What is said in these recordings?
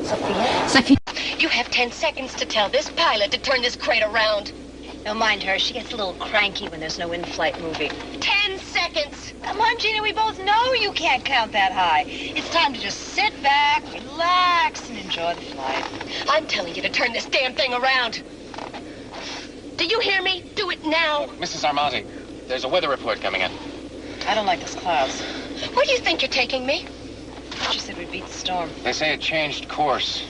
Sophia? You have 10 seconds to tell this pilot to turn this crate around. Don't mind her. She gets a little cranky when there's no in-flight movie. 10 seconds! Come on, Gina. We both know you can't count that high. It's time to just sit back, relax, and enjoy the flight. I'm telling you to turn this damn thing around. Do you hear me? Do it now. Mrs. Armati, there's a weather report coming in. I don't like those clouds. Where do you think you're taking me? She said we'd beat the storm. They say it changed course.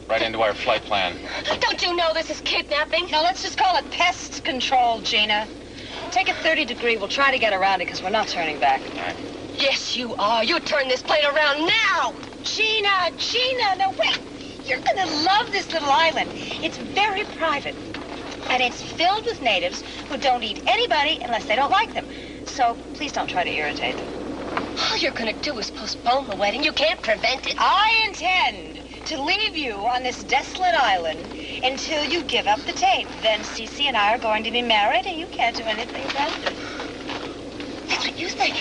Right into our flight plan. Don't you know this is kidnapping? No, let's just call it pest control, Gina. Take a 30-degree. We'll try to get around it because we're not turning back. Right. Yes, you are. You turn this plane around now. Gina, no, wait. You're going to love this little island. It's very private. And it's filled with natives who don't eat anybody unless they don't like them. So please don't try to irritate them. All you're going to do is postpone the wedding. You can't prevent it. I intend to leave you on this desolate island until you give up the tape. Then Cece and I are going to be married, and you can't do anything about it. That's what you think.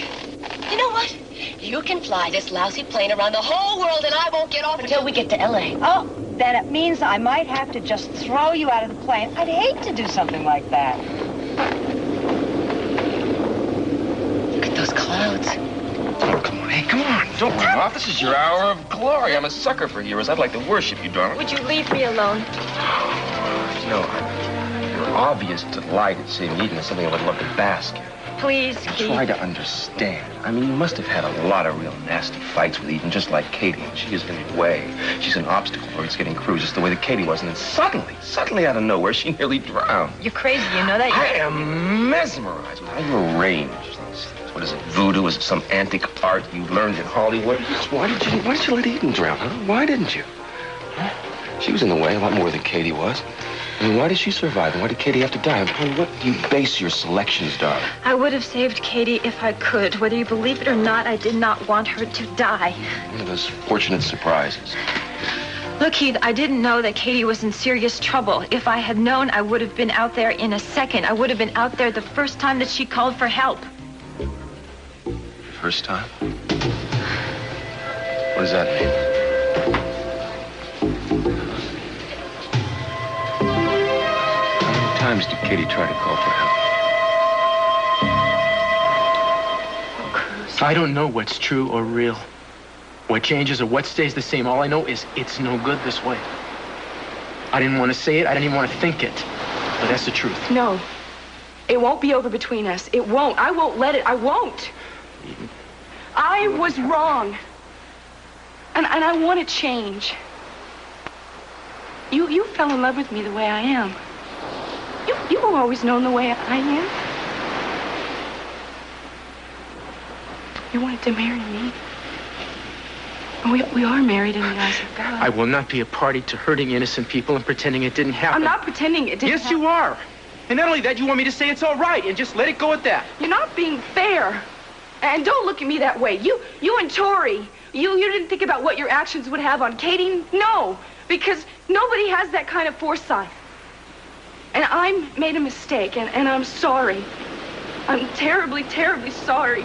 You know what? You can fly this lousy plane around the whole world, and I won't get off until we get to L.A. Oh, then it means I might have to just throw you out of the plane. I'd hate to do something like that. Look at those clouds. Oh, come on. Hey, come on. Don't run off. This is your hour of glory. I'm a sucker for heroes. I'd like to worship you, darling. Would you leave me alone? You know, your obvious delight at seeing Eden is something I would love to bask in. Please, Keith. Try to understand. I mean, you must have had a lot of real nasty fights with Eden, just like Katie. And she is in the way. She's an obstacle towards getting crews, just the way that Katie was. And then suddenly out of nowhere, she nearly drowned. You're crazy, you know that? I am mesmerized with how you arranged. What is it, voodoo? Is it some antique art you learned in Hollywood? Why did you let Eden drown, huh? Why didn't you? Huh? She was in the way a lot more than Katie was. I mean, why did she survive, and why did Katie have to die? On what do you base your selections, darling? I would have saved Katie if I could. Whether you believe it or not, I did not want her to die. One of those fortunate surprises. Look, Keith, I didn't know that Katie was in serious trouble. If I had known, I would have been out there in a second. I would have been out there the first time that she called for help. First time? What does that mean? How many times did Katie try to call for help? I don't know what's true or real, what changes or what stays the same. All I know is it's no good this way. I didn't want to say it. I didn't even want to think it. But that's the truth. No. It won't be over between us. It won't. I won't let it. I won't. Eden. I was wrong. And I want to change. You fell in love with me the way I am. You've always known the way I am. You wanted to marry me. We are married in the eyes of God. I will not be a party to hurting innocent people and pretending it didn't happen. I'm not pretending it didn't Yes, happen. you are. And not only that, you want me to say it's all right and just let it go at that. You're not being fair. And don't look at me that way. You and Tori, you didn't think about what your actions would have on Katie? No, because nobody has that kind of foresight. And I made a mistake, and I'm sorry. I'm terribly, terribly sorry.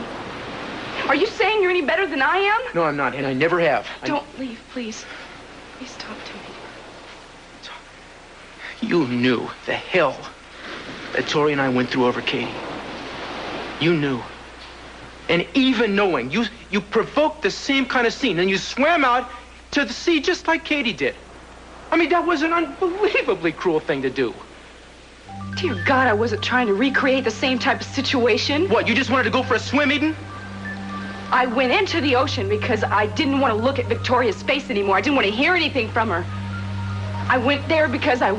Are you saying you're any better than I am? No, I'm not, and I never have. Don't leave, please. Please talk to me. You knew the hell that Tori and I went through over Katie. You knew. And even knowing, you provoked the same kind of scene, and you swam out to the sea just like Katie did. I mean, that was an unbelievably cruel thing to do. Dear God, I wasn't trying to recreate the same type of situation. What, you just wanted to go for a swim, Eden? I went into the ocean because I didn't want to look at Victoria's face anymore. I didn't want to hear anything from her. I went there because I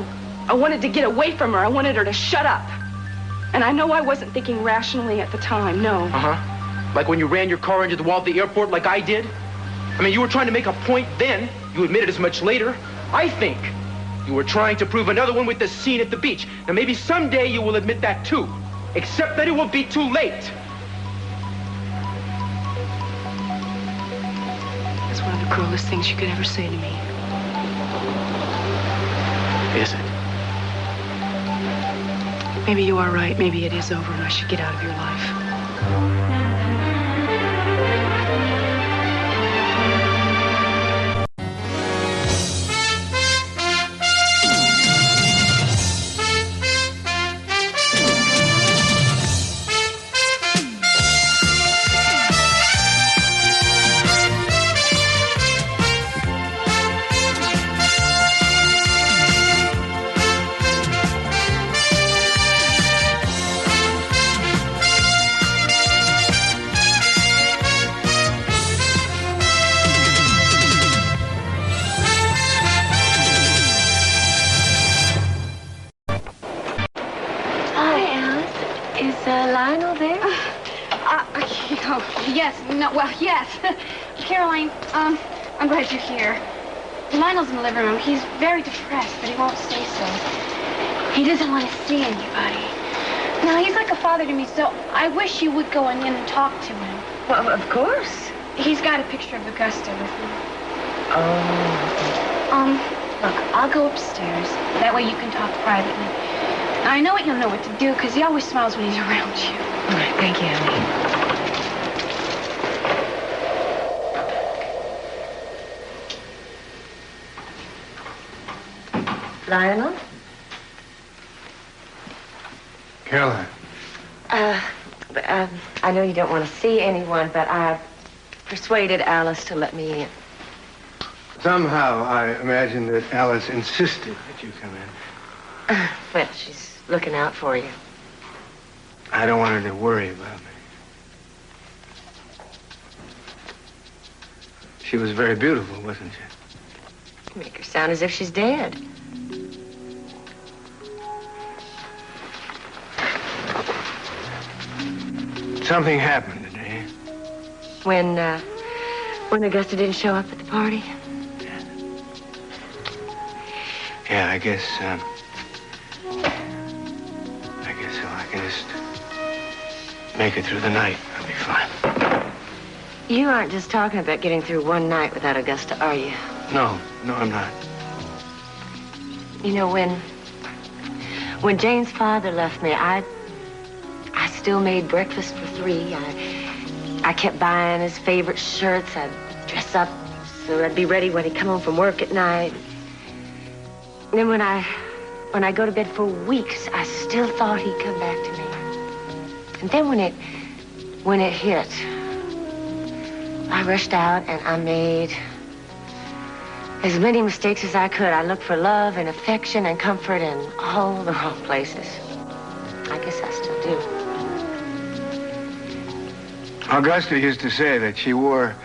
wanted to get away from her. I wanted her to shut up. And I know I wasn't thinking rationally at the time, no. Uh-huh. Like when you ran your car into the wall of the airport like I did? I mean, you were trying to make a point then. You admitted as much later. I think you were trying to prove another one with the scene at the beach. Now, maybe someday you will admit that, too. Except that it will be too late. That's one of the cruelest things you could ever say to me. Is it? Maybe you are right. Maybe it is over and I should get out of your life. Yes, no, well, yes. Caroline, I'm glad you're here. Lionel's in the living room. He's very depressed, but he won't say so. He doesn't want to see anybody. Now, he's like a father to me, so I wish you would go in and talk to him. Well, of course. He's got a picture of Augusta with him. Oh. Look, I'll go upstairs. That way you can talk privately. I know you'll know what to do, because he always smiles when he's around you. All right, thank you, honey. Lionel? Caroline. I know you don't want to see anyone, but I persuaded Alice to let me in. Somehow I imagined that Alice insisted that you come in. Well, she's looking out for you. I don't want her to worry about me. She was very beautiful, wasn't she? You make her sound as if she's dead. Something happened today. When Augusta didn't show up at the party? Yeah, I guess so. I can just make it through the night. I'll be fine. You aren't just talking about getting through one night without Augusta, are you? No, I'm not. You know, when Jane's father left me, I still made breakfast for 3. I kept buying his favorite shirts. I'd dress up so I'd be ready when he'd come home from work at night. And then when I go to bed for weeks, I still thought he'd come back to me. And then when it hit, I rushed out and I made as many mistakes as I could. I looked for love and affection and comfort in all the wrong places. I guess I still do. Augusta used to say that she wore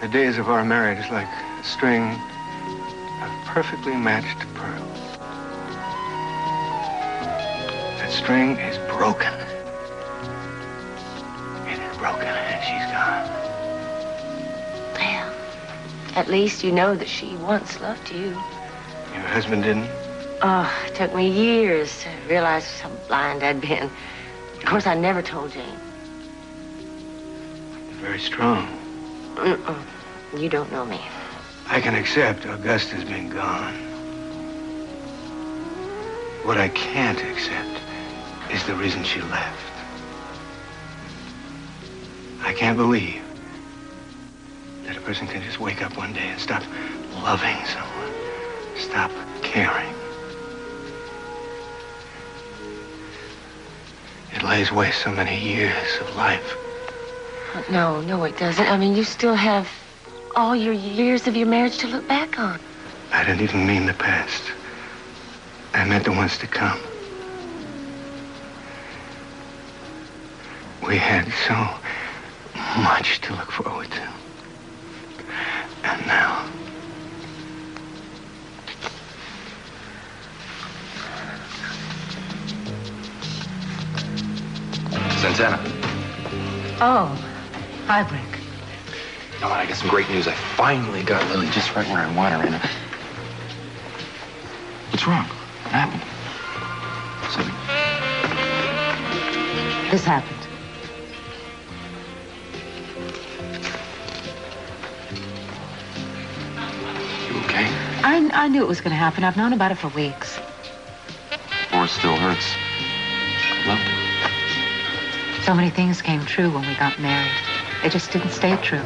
the days of our marriage like a string of perfectly matched pearls. That string is broken. It is broken and she's gone. Well, at least you know that she once loved you. Your husband didn't? Oh, it took me years to realize how blind I'd been. Of course, I never told Jane. Very strong. You don't know me. I can accept Augusta's been gone. What I can't accept is the reason she left. I can't believe that a person can just wake up one day and stop loving someone, stop caring. It lays waste so many years of life. No, it doesn't. I mean, you still have all your years of your marriage to look back on. I didn't even mean the past. I meant the ones to come. We had so much to look forward to. And now... Santana. Oh, hi, Brick. You know what? I got some great news. I finally got Lily just right where I want her. What's wrong? What happened? Something. This happened. You okay? I knew it was going to happen. I've known about it for weeks. Or it still hurts. I loved it. So many things came true when we got married. They just didn't stay true.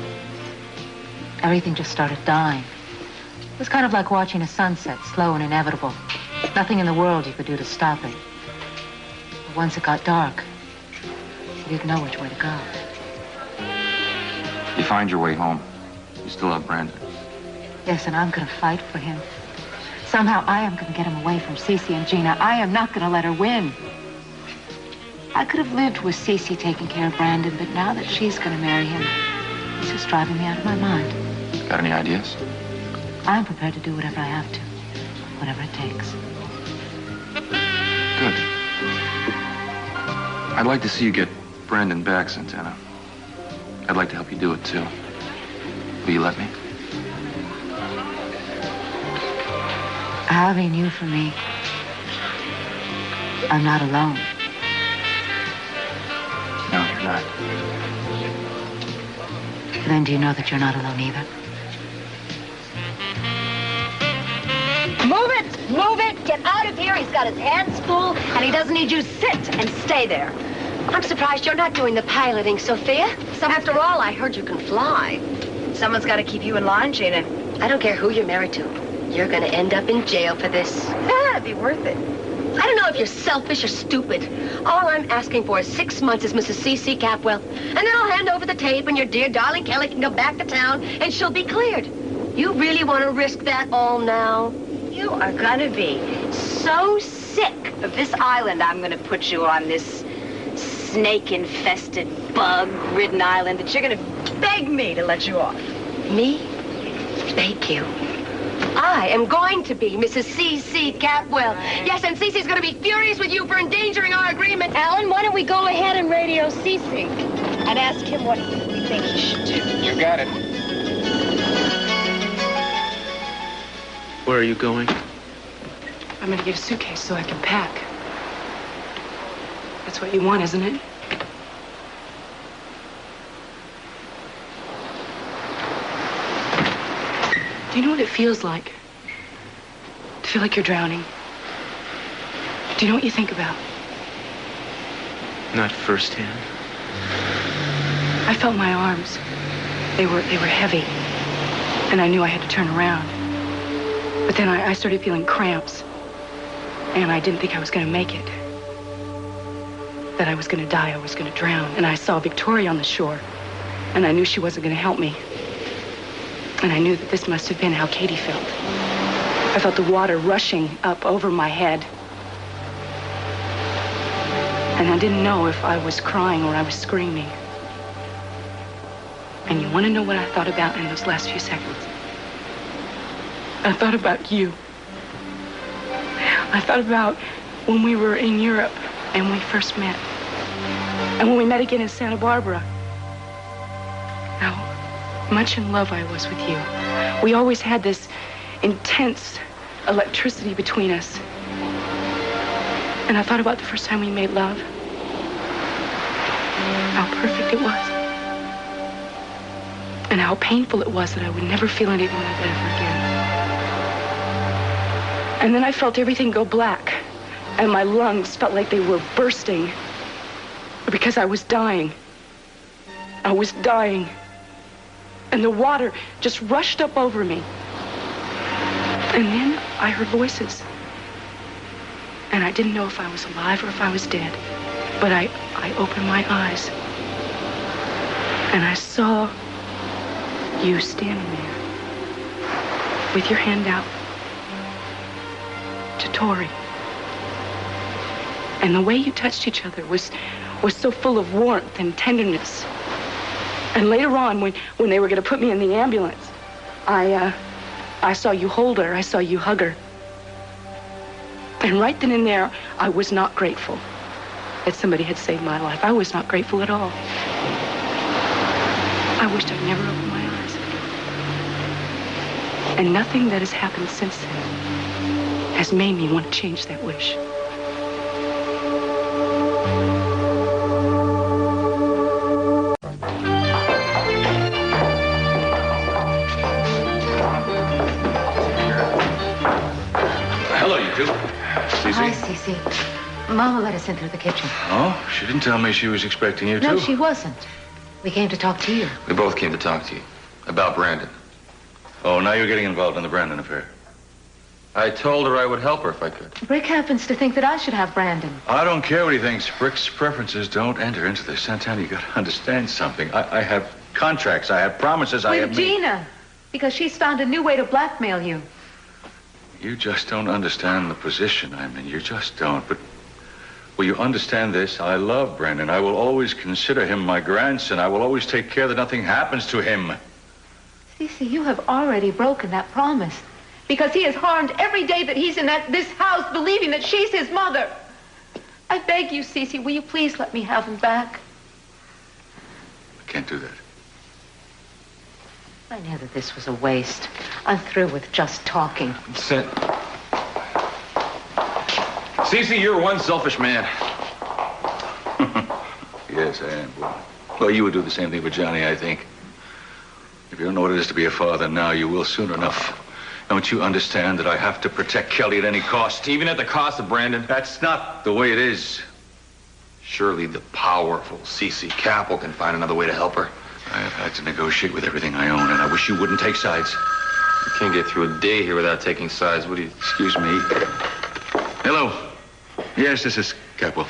Everything just started dying. It was kind of like watching a sunset, slow and inevitable. Nothing in the world you could do to stop it. But once it got dark, you didn't know which way to go. You find your way home. You still have Brandon. Yes, and I'm going to fight for him. Somehow I am going to get him away from Cece and Gina. I am not going to let her win. I could have lived with Cece taking care of Brandon, but now that she's going to marry him, it's just driving me out of my mind. Got any ideas? I'm prepared to do whatever I have to, whatever it takes. Good. I'd like to see you get Brandon back, Santana. I'd like to help you do it, too. Will you let me? Having you for me, I'm not alone. No, you're not. Then do you know that you're not alone either? Move it! Move it! Get out of here! He's got his hands full, and he doesn't need you to sit and stay there. I'm surprised you're not doing the piloting, Sophia. After all, I heard you can fly. Someone's got to keep you in line, Gina. I don't care who you're married to. You're going to end up in jail for this. It'd be worth it. I don't know if you're selfish or stupid. All I'm asking for is 6 months as Mrs. C.C. Capwell. And then I'll hand over the tape, and your dear darling Kelly can go back to town, and she'll be cleared. You really want to risk that all now? You are going to be so sick of this island, I'm going to put you on this snake-infested, bug-ridden island that you're going to beg me to let you off. Me? Thank you. I am going to be Mrs. C.C. Capwell. Yes, and Cece's going to be furious with you for endangering our agreement. Alan, why don't we go ahead and radio Cece and ask him what we think he should do? You got it. Where are you going? I'm gonna get a suitcase so I can pack. That's what you want, isn't it? Do you know what it feels like? To feel like you're drowning? Do you know what you think about? Not firsthand. I felt my arms. They were heavy. And I knew I had to turn around. But then I started feeling cramps. And I didn't think I was going to make it. That I was going to die, I was going to drown. And I saw Victoria on the shore. And I knew she wasn't going to help me. And I knew that this must have been how Katie felt. I felt the water rushing up over my head. And I didn't know if I was crying or I was screaming. And you want to know what I thought about in those last few seconds? I thought about you. I thought about when we were in Europe and we first met. And when we met again in Santa Barbara. How much in love I was with you. We always had this intense electricity between us. And I thought about the first time we made love. How perfect it was. And how painful it was that I would never feel anything like that ever again. And then I felt everything go black. And my lungs felt like they were bursting. Because I was dying. I was dying. And the water just rushed up over me. And then I heard voices. And I didn't know if I was alive or if I was dead. But I opened my eyes. And I saw you standing there with your hand out to Tori. And the way you touched each other was so full of warmth and tenderness. And later on, when they were going to put me in the ambulance, I saw you hold her. I saw you hug her. And right then and there, I was not grateful that somebody had saved my life. I was not grateful at all. I wished I'd never opened my eyes. And nothing that has happened since then has made me want to change that wish. Hello, you two. Cece? Hi, Cece. Mama let us in through the kitchen. Oh, she didn't tell me she was expecting you, too. No, she wasn't. We came to talk to you. We both came to talk to you about Brandon. Oh, now you're getting involved in the Brandon affair. I told her I would help her if I could. Brick happens to think that I should have Brandon. I don't care what he thinks. Brick's preferences don't enter into this. Santana, you gotta understand something. I have contracts. I have promises. I have... With Gina. Because she's found a new way to blackmail you. You just don't understand the position I'm in. You just don't. But will you understand this? I love Brandon. I will always consider him my grandson. I will always take care that nothing happens to him. Cece, you have already broken that promise. Because he is harmed every day that he's in this house, believing that she's his mother. I beg you, Cece, will you please let me have him back? I can't do that. I knew that this was a waste. I'm through with just talking. Sit. Cece, you're one selfish man. Yes, I am, boy. Well, you would do the same thing with Johnny, I think. If you don't know what it is to be a father now, you will soon enough. Don't you understand that I have to protect Kelly at any cost? Even at the cost of Brandon? That's not the way it is. Surely the powerful Cece Capel can find another way to help her. I have had to negotiate with everything I own, and I wish you wouldn't take sides. You can't get through a day here without taking sides. What do you... Excuse me. Hello. Yes, this is Capel.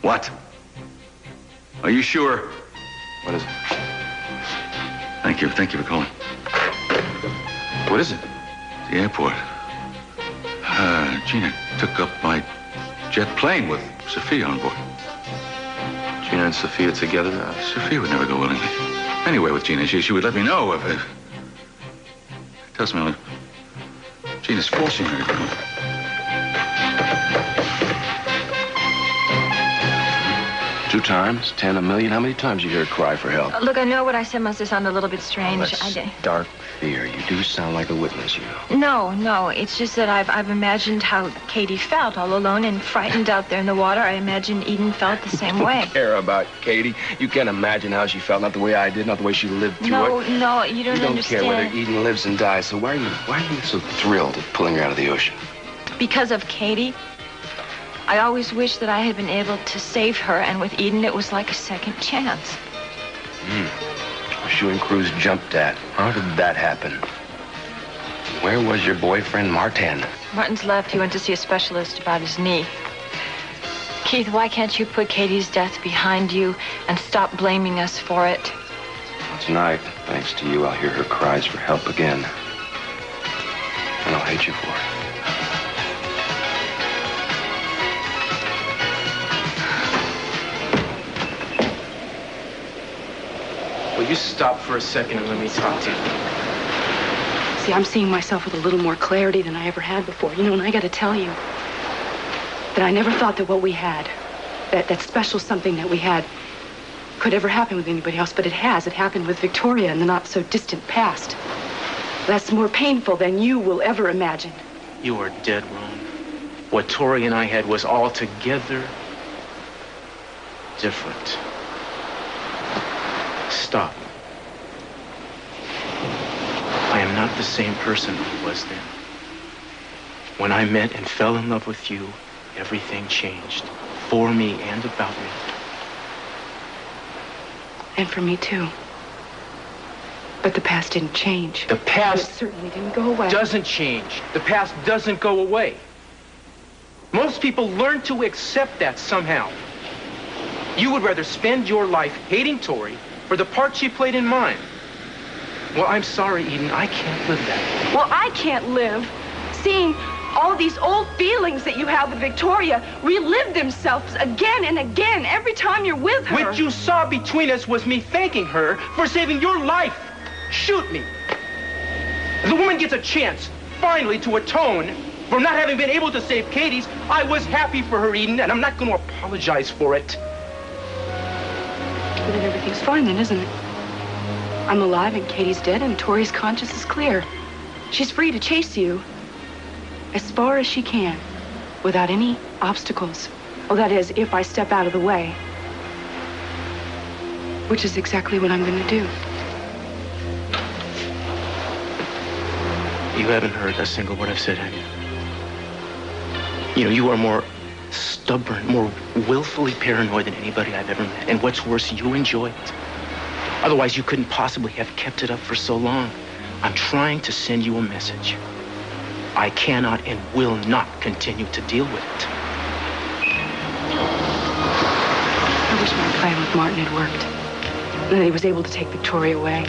What? Are you sure? What is it? Thank you. Thank you for calling. What is it? The airport. Gina took up my jet plane with Sophia on board. Gina and Sophia together? Sophia would never go willingly. Anyway, with Gina, she would let me know if... Tells me Gina's forcing her to go. 2 times, 10, a million. How many times you hear her cry for help? Look, I know what I said must have sounded a little bit strange. That's dark fear. You do sound like a witness, you know. No. It's just that I've imagined how Katie felt all alone and frightened out there in the water. I imagine Eden felt the same way. You don't care about Katie. You can't imagine how she felt, not the way I did, not the way she lived through it. No, you don't You don't understand. care whether Eden lives and dies, so why are you so thrilled at pulling her out of the ocean? Because of Katie, I always wished that I had been able to save her, and with Eden, it was like a second chance. Wish you and Cruz jumped at. How did that happen? Where was your boyfriend, Martin? Martin's left. He went to see a specialist about his knee. Keith, why can't you put Katie's death behind you and stop blaming us for it? Tonight, thanks to you, I'll hear her cries for help again. And I'll hate you for it. Will you stop for a second and let me talk to you? See, I'm seeing myself with a little more clarity than I ever had before. You know, and I got to tell you that I never thought that what we had, that special something that we had, could ever happen with anybody else, but it has. It happened with Victoria in the not-so-distant past. That's more painful than you will ever imagine. You are dead wrong. What Tori and I had was altogether different. Stop. I am not the same person I was then. When I met and fell in love with you, everything changed. For me and about me. And for me, too. But the past didn't change. The past It certainly didn't go away. doesn't change. The past doesn't go away. Most people learn to accept that somehow. You would rather spend your life hating Tori for the part she played in mine. Well, I'm sorry, Eden. I can't live that. Well, I can't live seeing all these old feelings that you have with Victoria relive themselves again and again every time you're with her. What you saw between us was me thanking her for saving your life. Shoot me. The woman gets a chance, finally, to atone for not having been able to save Katie's. I was happy for her, Eden, and I'm not going to apologize for it. But then everything's fine then, isn't it? I'm alive and Katie's dead and Tori's conscience is clear. She's free to chase you as far as she can without any obstacles. Well, that is, if I step out of the way. Which is exactly what I'm going to do. You haven't heard a single word I've said, have you? You know, you are more stubborn, more willfully paranoid than anybody I've ever met. And what's worse, you enjoy it. Otherwise, you couldn't possibly have kept it up for so long. I'm trying to send you a message. I cannot and will not continue to deal with it. I wish my plan with Martin had worked. And that he was able to take Victoria away.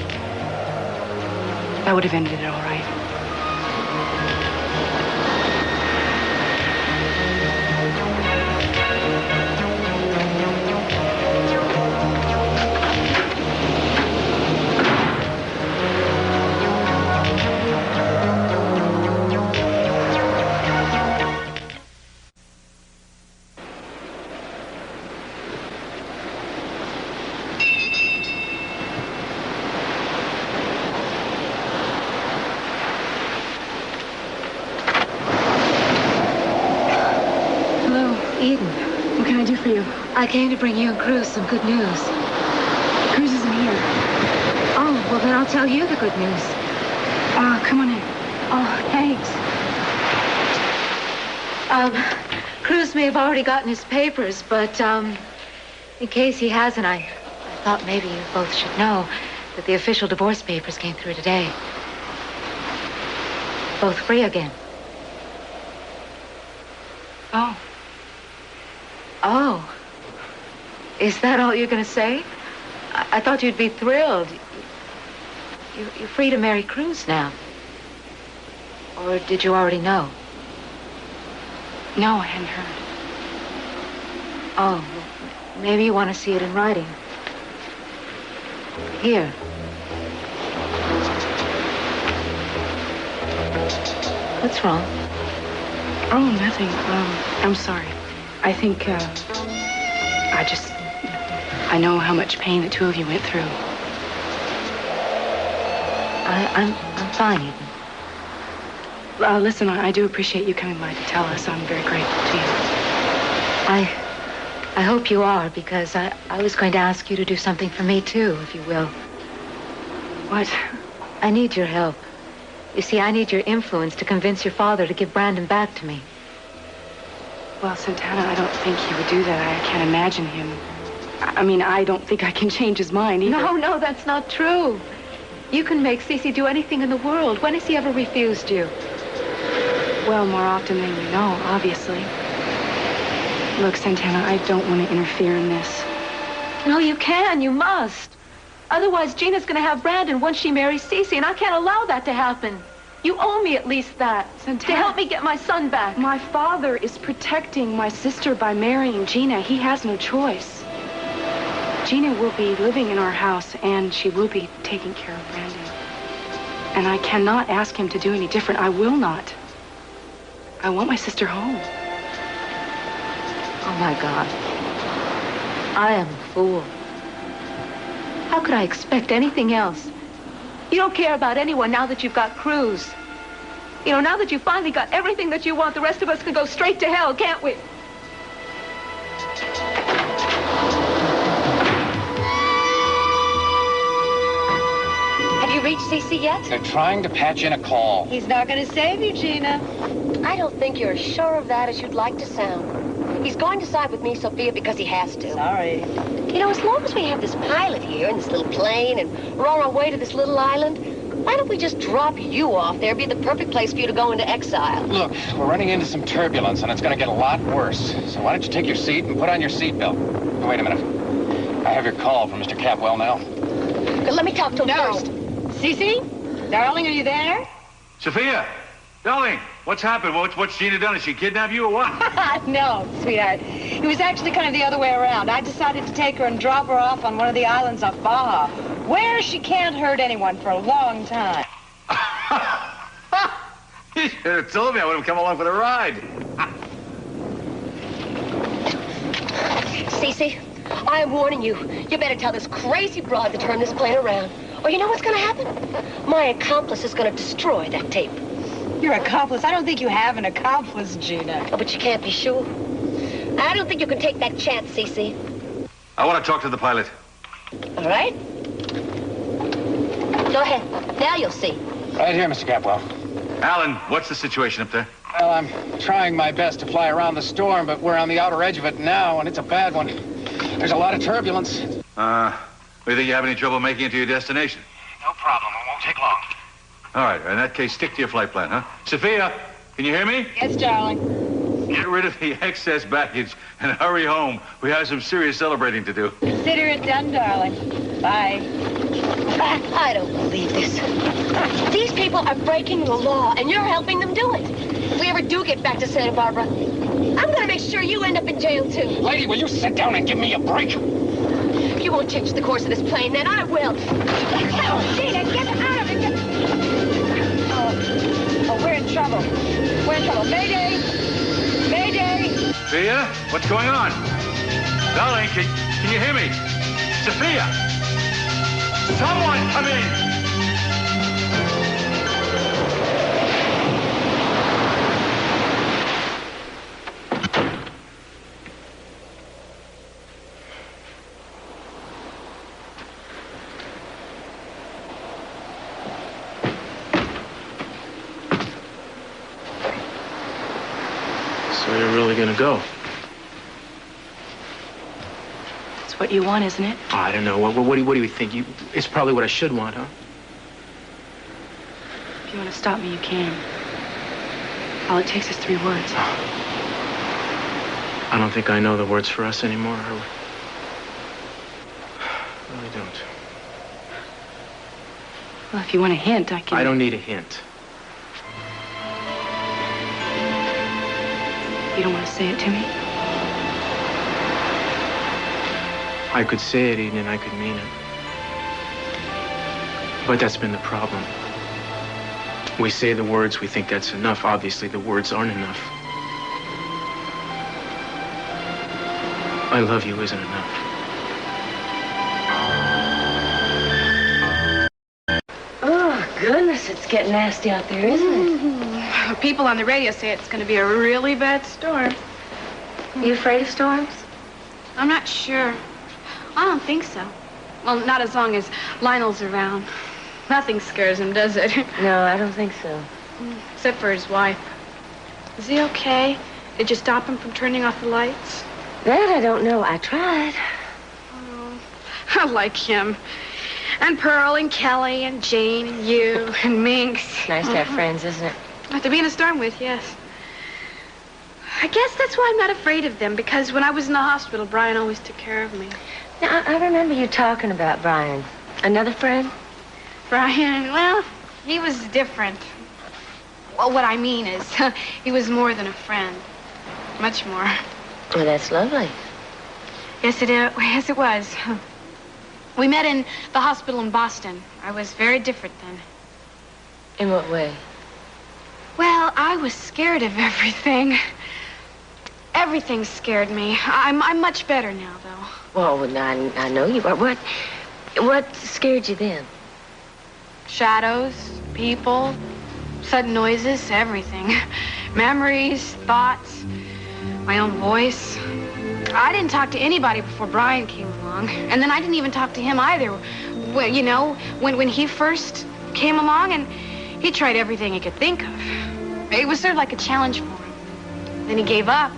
That would have ended it all right. Eden. What can I do for you? I came to bring you and Cruz some good news. Cruz isn't here. Oh, well, then I'll tell you the good news. Come on in. Oh, thanks. Cruz may have already gotten his papers, but, in case he hasn't, I thought maybe you both should know that the official divorce papers came through today. Both free again. Oh. Oh. Is that all you're going to say? I thought you'd be thrilled. You're free to marry Cruz now. Or did you already know? No, I hadn't heard. Oh, maybe you want to see it in writing. Here. What's wrong? Oh, nothing. I'm sorry. I think, I know how much pain the two of you went through. I'm fine, Eden. Listen, I do appreciate you coming by to tell us. I'm very grateful to you. I hope you are, because I was going to ask you to do something for me, too, if you will. What? I need your help. You see, I need your influence to convince your father to give Brandon back to me. Well, Santana, I don't think he would do that. I can't imagine him. I mean, I don't think I can change his mind either. No, that's not true. You can make Cece do anything in the world. When has he ever refused you? Well, more often than you know, obviously. Look, Santana, I don't want to interfere in this. No, you can. You must. Otherwise, Gina's going to have Brandon once she marries Cece, and I can't allow that to happen. You owe me at least that. Santana, to help me get my son back. My father is protecting my sister by marrying Gina. He has no choice. Gina will be living in our house, and she will be taking care of Brandon. And I cannot ask him to do any different. I will not. I want my sister home. Oh, my God. I am a fool. How could I expect anything else? You don't care about anyone now that you've got Cruz. You know, now that you finally got everything that you want, the rest of us can go straight to hell, can't we? Have you reached Cece yet? They're trying to patch in a call. He's not going to save you, Gina. I don't think you're as sure of that as you'd like to sound. He's going to side with me, Sophia, because he has to. Sorry. You know, as long as we have this pilot here and this little plane and we're on our way to this little island, why don't we just drop you off there? It'd be the perfect place for you to go into exile. Look, we're running into some turbulence, and it's going to get a lot worse. So why don't you take your seat and put on your seatbelt? Oh, wait a minute. I have your call from Mr. Capwell now. But let me talk to him first. Cece? Darling, are you there? Sophia! Darling, what's happened? What's Gina done? Has she kidnapped you or what? No, sweetheart. It was actually kind of the other way around. I decided to take her and drop her off on one of the islands off Baja, where she can't hurt anyone for a long time. You should have told me. I would have come along for the ride. Cece, I am warning you. You better tell this crazy broad to turn this plane around. Or you know what's going to happen? My accomplice is going to destroy that tape. Your accomplice? I don't think you have an accomplice, Gina. Oh, but you can't be sure. I don't think you can take that chance, Cece. I want to talk to the pilot. All right. Go ahead. Now you'll see. Right here, Mr. Capwell. Alan, what's the situation up there? Well, I'm trying my best to fly around the storm, but we're on the outer edge of it now, and it's a bad one. There's a lot of turbulence. Do you think you have any trouble making it to your destination? No problem. It won't take long. All right. In that case, stick to your flight plan, huh? Sophia, can you hear me? Yes, darling. Get rid of the excess baggage and hurry home. We have some serious celebrating to do. Consider it done, darling. Bye. I don't believe this. These people are breaking the law, and you're helping them do it. If we ever do get back to Santa Barbara, I'm going to make sure you end up in jail, too. Lady, will you sit down and give me a break? If you won't change the course of this plane, then I will. Oh, Gina, get out of it. Oh, we're in trouble. We're in trouble. Mayday! Mayday! Sophia, what's going on? Darling, can you hear me? Sophia! Someone come in! where you're really gonna go. It's what you want, isn't it? Oh, I don't know. What do you think? It's probably what I should want, huh? If you want to stop me, you can. All it takes is 3 words. I don't think I know the words for us anymore. I really don't. Well, if you want a hint, I can... I don't need a hint. You don't want to say it to me? I could say it, Eden, and I could mean it. But that's been the problem. We say the words, we think that's enough. Obviously, the words aren't enough. I love you isn't enough. Oh, goodness, it's getting nasty out there, isn't it? People on the radio say it's going to be a really bad storm. You afraid of storms? I'm not sure. I don't think so. Well, not as long as Lionel's around. Nothing scares him, does it? No, I don't think so. Except for his wife. Is he okay? Did you stop him from turning off the lights? That I don't know. I tried. Oh, I like him. And Pearl and Kelly and Jane and you and Minx. Nice to have friends, isn't it? To be in a storm with, yes. I guess that's why I'm not afraid of them, because when I was in the hospital, Brian always took care of me. Now, I remember you talking about Brian. Another friend? Brian, well, he was different. Well, what I mean is, he was more than a friend. Much more. Well, that's lovely. Yes, it is. Yes, it was. We met in the hospital in Boston. I was very different then. In what way? Well, I was scared of everything. Everything scared me. I'm much better now, though. Well, I know you are. What scared you then? Shadows, people, sudden noises, everything. Memories, thoughts, my own voice. I didn't talk to anybody before Brian came along. And then I didn't even talk to him either. Well, you know, when he first came along, and he tried everything he could think of. It was sort of like a challenge for him. Then he gave up,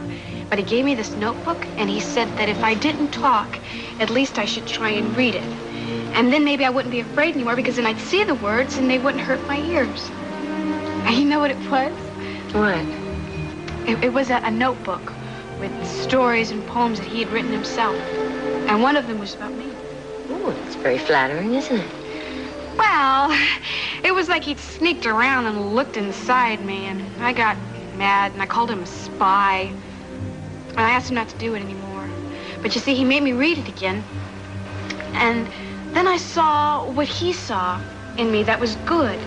but he gave me this notebook, and he said that if I didn't talk, at least I should try and read it. And then maybe I wouldn't be afraid anymore, because then I'd see the words, and they wouldn't hurt my ears. And you know what it was? What? It was a notebook with stories and poems that he had written himself. And one of them was about me. Oh, it's very flattering, isn't it? Well, it was like he'd sneaked around and looked inside me, and I got mad, and I called him a spy. And I asked him not to do it anymore. But you see, he made me read it again. And then I saw what he saw in me that was good.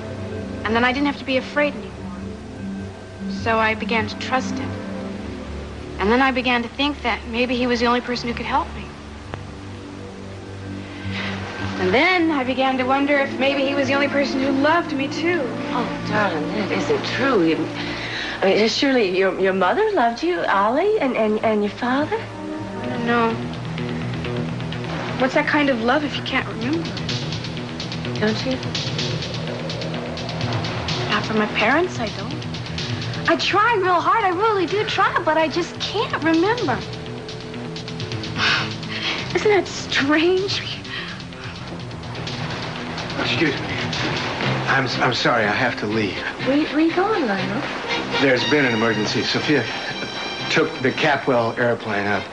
And then I didn't have to be afraid anymore. So I began to trust him. And then I began to think that maybe he was the only person who could help me. And then I began to wonder if maybe he was the only person who loved me, too. Oh, darling, that isn't true. I mean, surely your mother loved you, Ollie, and your father? I don't know. What's that kind of love if you can't remember? Don't you? Not for my parents, I don't. I try real hard, I really do try, but I just can't remember. Isn't that strange? Excuse me. I'm sorry, I have to leave. Where you going, Lionel? There's been an emergency. Sophia took the Capwell airplane up,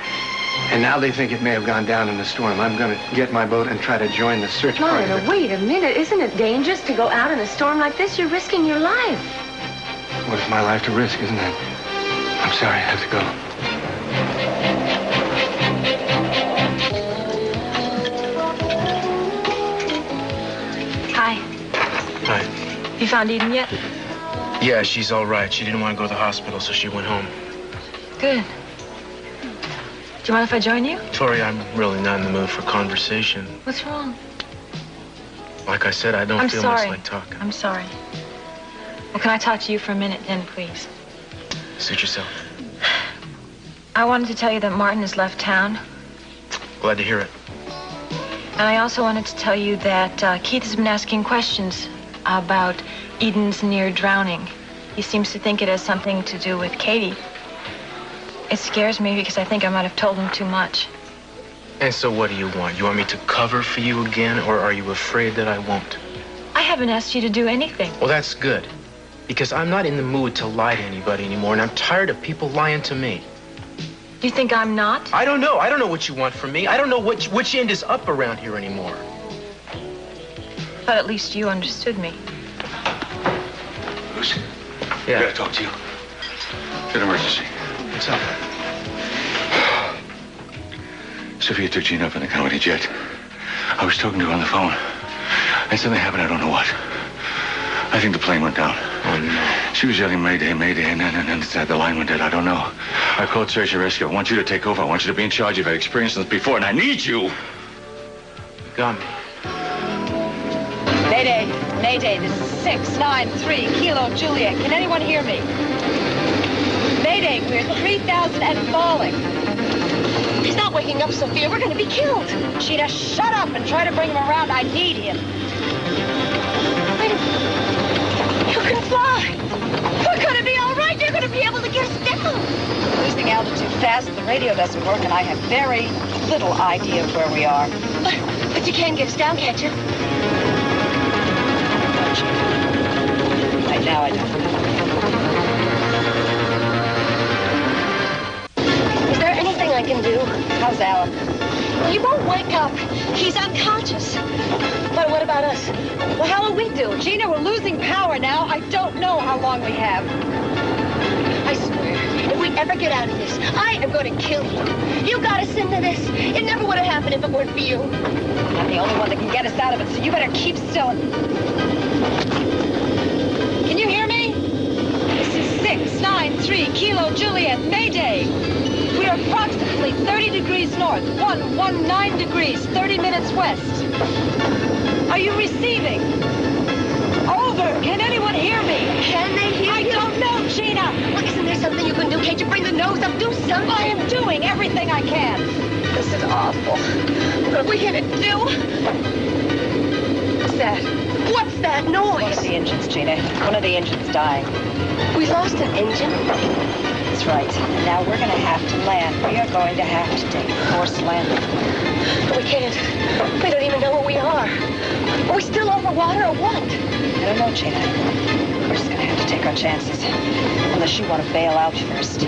and now they think it may have gone down in the storm. I'm going to get my boat and try to join the search party. Lionel, wait a minute. Isn't it dangerous to go out in a storm like this? You're risking your life. What is my life to risk, isn't it? I'm sorry, I have to go. Hi. Hi. You found Eden yet? Yeah, she's all right. She didn't want to go to the hospital, so she went home. Good. Do you mind if I join you? Tori, I'm really not in the mood for conversation. What's wrong? Like I said, I don't feel much like talking. I'm sorry. Well, can I talk to you for a minute then, please? Suit yourself. I wanted to tell you that Martin has left town. Glad to hear it. And I also wanted to tell you that Keith has been asking questions about Eden's near drowning. He seems to think it has something to do with Katie. It scares me because I think I might have told him too much. And so what do you want? You want me to cover for you again, or are you afraid that I won't? I haven't asked you to do anything. Well, that's good. Because I'm not in the mood to lie to anybody anymore, and I'm tired of people lying to me. You think I'm not? I don't know. I don't know what you want from me. I don't know which end is up around here anymore. But at least you understood me. Lucy, Yeah. I gotta talk to you. It's an emergency. What's up? Sophia took Gina up in the company jet. I was talking to her on the phone. And something happened, I don't know what. I think the plane went down. Oh, no. She was yelling, Mayday, Mayday, and then the line went dead. I don't know. I called search and rescue. I want you to take over. I want you to be in charge. You've had experience this before, and I need you. You got me. Mayday, Mayday, this is 693 Kilo Juliet. Can anyone hear me? Mayday, we're 3,000 and falling. He's not waking up, Sophia. We're going to be killed. Gina, shut up and try to bring him around. I need him. You can fly. We're going to be all right. You're going to be able to get us down. Losing altitude fast, the radio doesn't work, and I have very little idea of where we are. But you can get us down, can't you? Right now, I don't. Is there anything I can do? How's Alan? He won't wake up. He's unconscious. But what about us? Well, how will we do? Gina, we're losing power now. I don't know how long we have. I swear, if we ever get out of this, I am going to kill you. You got us into this. It never would have happened if it weren't for you. I'm the only one that can get us out of it, so you better keep still. Can you hear me? This is 693 Kilo Juliet, Mayday. We are approximately 30 degrees north, 119 degrees, 30 minutes west. Are you receiving? Over. Can anyone hear me? Can they hear you? I don't know, Gina. Well, isn't there something you can do? Can't you bring the nose up? Do something. I am doing everything I can. This is awful. What are we going to do? What's that? What's that noise? One of the engines, Gina. One of the engines dying. We lost an engine? That's right. And now we're going to have to land. We are going to have to take a forced landing. We can't. We don't even know where we are. Are we still over water or what? I don't know, Gina. We're just going to have to take our chances. Unless you want to bail out first.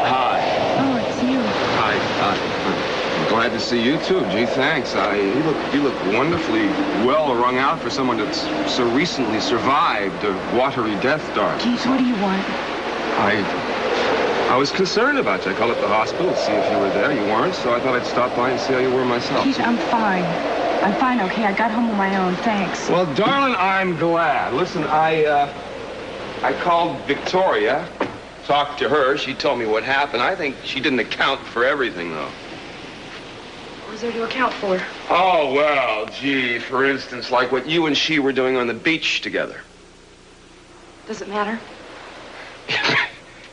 Hi. Oh, it's you. Hi. I'm glad to see you too. Gee, thanks. You look wonderfully well wrung out for someone that's so recently survived a watery death, darling. Keith, what do you want? I was concerned about you. I called up the hospital to see if you were there. You weren't, so I thought I'd stop by and see how you were myself. Keith, I'm fine. I'm fine, okay? I got home on my own, thanks. Well, darling, I'm glad. Listen, I called Victoria, talked to her. She told me what happened. I think she didn't account for everything, though. What was there to account for? Oh, well, gee, for instance, like what you and she were doing on the beach together. Does it matter?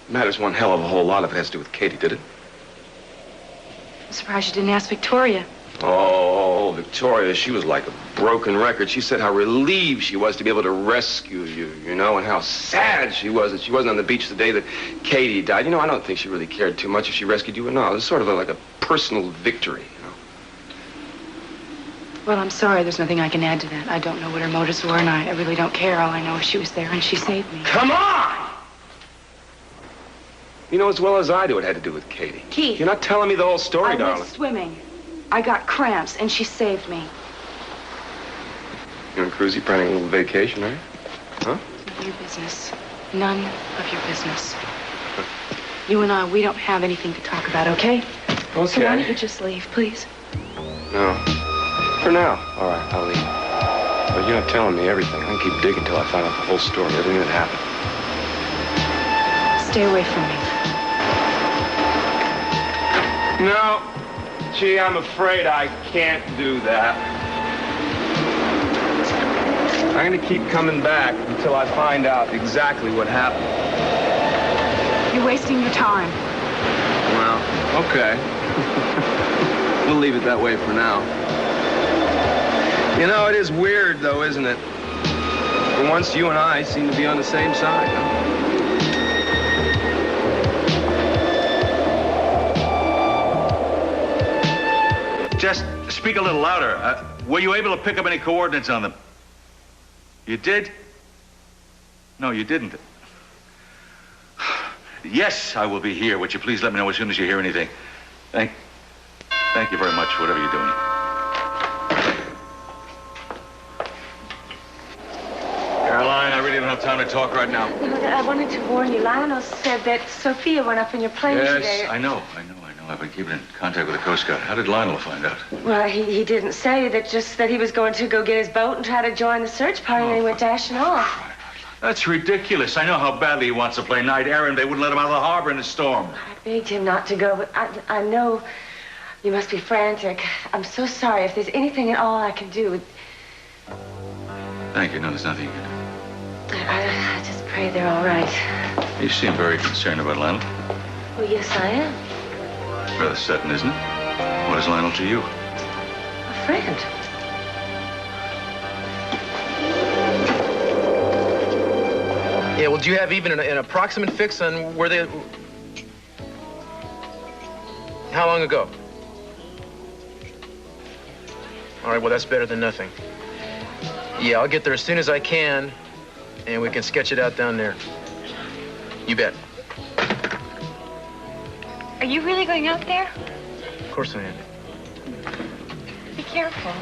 Matters one hell of a whole lot if it has to do with Katie, did it? I'm surprised you didn't ask Victoria. Oh, Victoria, she was like a broken record. She said how relieved she was to be able to rescue you, you know, and how sad she was that she wasn't on the beach the day that Katie died. You know, I don't think she really cared too much if she rescued you or not. It was sort of like a personal victory, you know. Well, I'm sorry. There's nothing I can add to that. I don't know what her motives were, and I really don't care. All I know is she was there, and she saved me. Come on! You know as well as I do it had to do with Katie. Keith. You're not telling me the whole story, I darling. went swimming. I got cramps, and she saved me. You and Cruzy planning a little vacation, right? Huh? None of your business. None of your business. You and I, we don't have anything to talk about, okay? Okay. So why don't you just leave, please? No. For now. All right, I'll leave. But you're not telling me everything. I can keep digging till I find out the whole story, everything that happened. Stay away from me. No. Gee, I'm afraid I can't do that. I'm going to keep coming back until I find out exactly what happened. You're wasting your time. Well, okay. We'll leave it that way for now. You know, it is weird, though, isn't it? For once, you and I seem to be on the same side, huh? Just speak a little louder. Were you able to pick up any coordinates on them? You did? No, you didn't. Yes, I will be here. Would you please let me know as soon as you hear anything? Thank you very much for whatever you're doing. Caroline, I really don't have time to talk right now. No, I wanted to warn you. Lionel said that Sophia went up in your plane today. Yes, I know. I've been keeping in contact with the Coast Guard. How did Lionel find out? Well, he didn't say that, just that he was going to go get his boat and try to join the search party, and he went dashing off. Right. That's ridiculous. I know how badly he wants to play knight errant. They wouldn't let him out of the harbor in a storm. I begged him not to go, but I know you must be frantic. I'm so sorry. If there's anything at all I can do. Thank you. No, there's nothing you can do. I just pray they're all right. You seem very concerned about Lionel. Well, yes, I am. Rather sudden, isn't it? What is Lionel to you? A friend. Yeah, well, do you have even an approximate fix on where they... How long ago? All right, well, that's better than nothing. Yeah, I'll get there as soon as I can, and we can sketch it out down there. You bet. Are you really going out there? Of course I am. Be careful.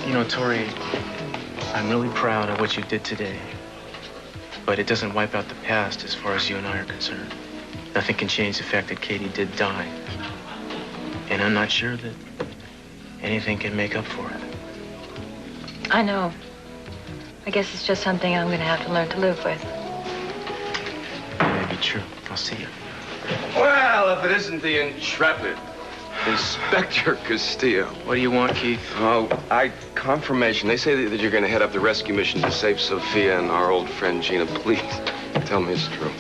You know, Tori, I'm really proud of what you did today. But it doesn't wipe out the past as far as you and I are concerned. Nothing can change the fact that Katie did die. And I'm not sure that anything can make up for it. I know. I guess it's just something I'm going to have to learn to live with. That may be true. I'll see you. Well, if it isn't the intrepid Inspector Castillo. What do you want, Keith? Oh, confirmation. They say that you're going to head up the rescue mission to save Sophia and our old friend Gina. Please, tell me it's true.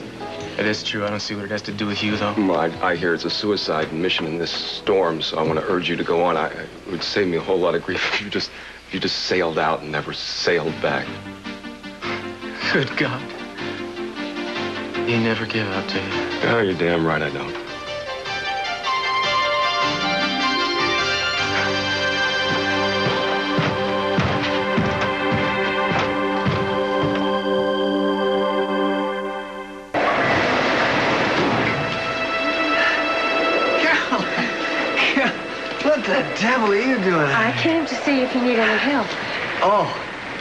It is true. I don't see what it has to do with you, though. I hear it's a suicide mission in this storm, so I want to urge you to go on. It would save me a whole lot of grief if you just sailed out and never sailed back. Good God. You never give up, do you? Oh, you're damn right I don't. What the devil are you doing? I came to see if you need any help. Oh,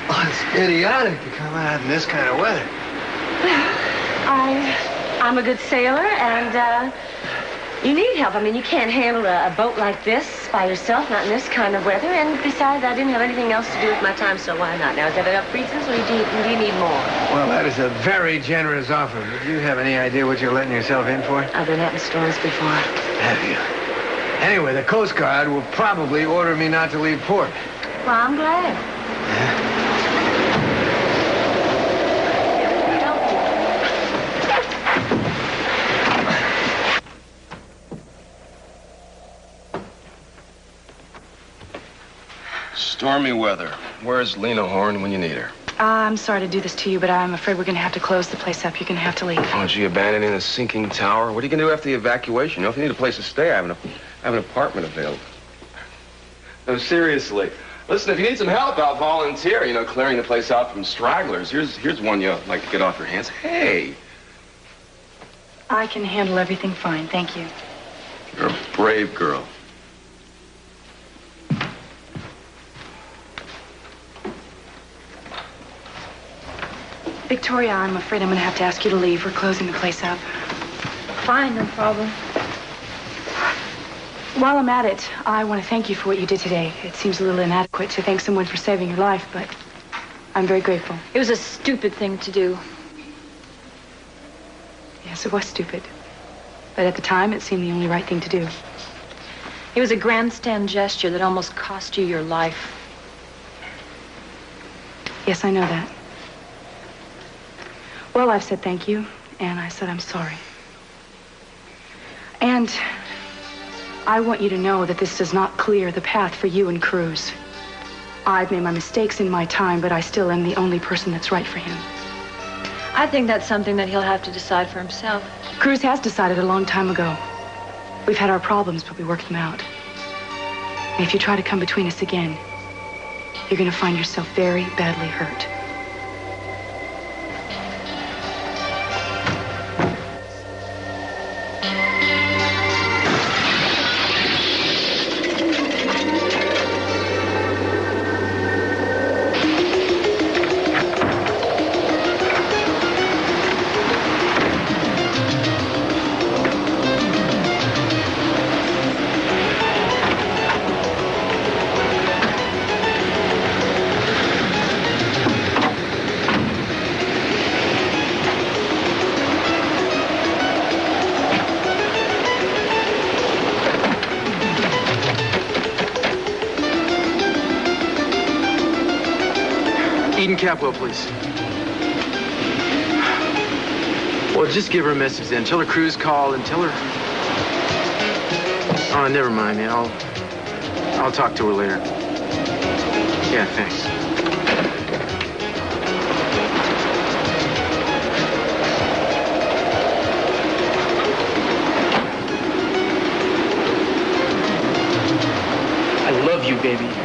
it's idiotic to come out in this kind of weather. I'm a good sailor, and you need help. I mean, you can't handle a boat like this by yourself, not in this kind of weather. And besides, I didn't have anything else to do with my time, so why not? Now, is that enough reasons, or do you need more? Well, that is a very generous offer. But do you have any idea what you're letting yourself in for? I've been out in storms before. Have you? Anyway, the Coast Guard will probably order me not to leave port. Well, I'm glad. Yeah? Stormy weather. Where's Lena Horn when you need her? I'm sorry to do this to you, but I'm afraid we're going to have to close the place up. You're going to have to leave. Oh, she abandoning a sinking tower? What are you going to do after the evacuation? You know, if you need a place to stay, I have an apartment available. No, seriously. Listen, if you need some help, I'll volunteer. You know, clearing the place out from stragglers. Here's one you'll like to get off your hands. Hey. I can handle everything fine, thank you. You're a brave girl. Victoria, I'm afraid I'm going to have to ask you to leave. We're closing the place up. Fine, no problem. While I'm at it, I want to thank you for what you did today. It seems a little inadequate to thank someone for saving your life, but I'm very grateful. It was a stupid thing to do. Yes, it was stupid. But at the time, it seemed the only right thing to do. It was a grandstand gesture that almost cost you your life. Yes, I know that. Well, I've said thank you, and I said I'm sorry. And I want you to know that this does not clear the path for you and Cruz. I've made my mistakes in my time, but I still am the only person that's right for him. I think that's something that he'll have to decide for himself. Cruz has decided a long time ago. We've had our problems, but we worked them out. And if you try to come between us again, you're going to find yourself very badly hurt. Capwell, please. Well, just give her a message then. Tell her Cruz called and tell her... Oh, never mind, man. I'll talk to her later. Yeah, thanks. I love you, baby.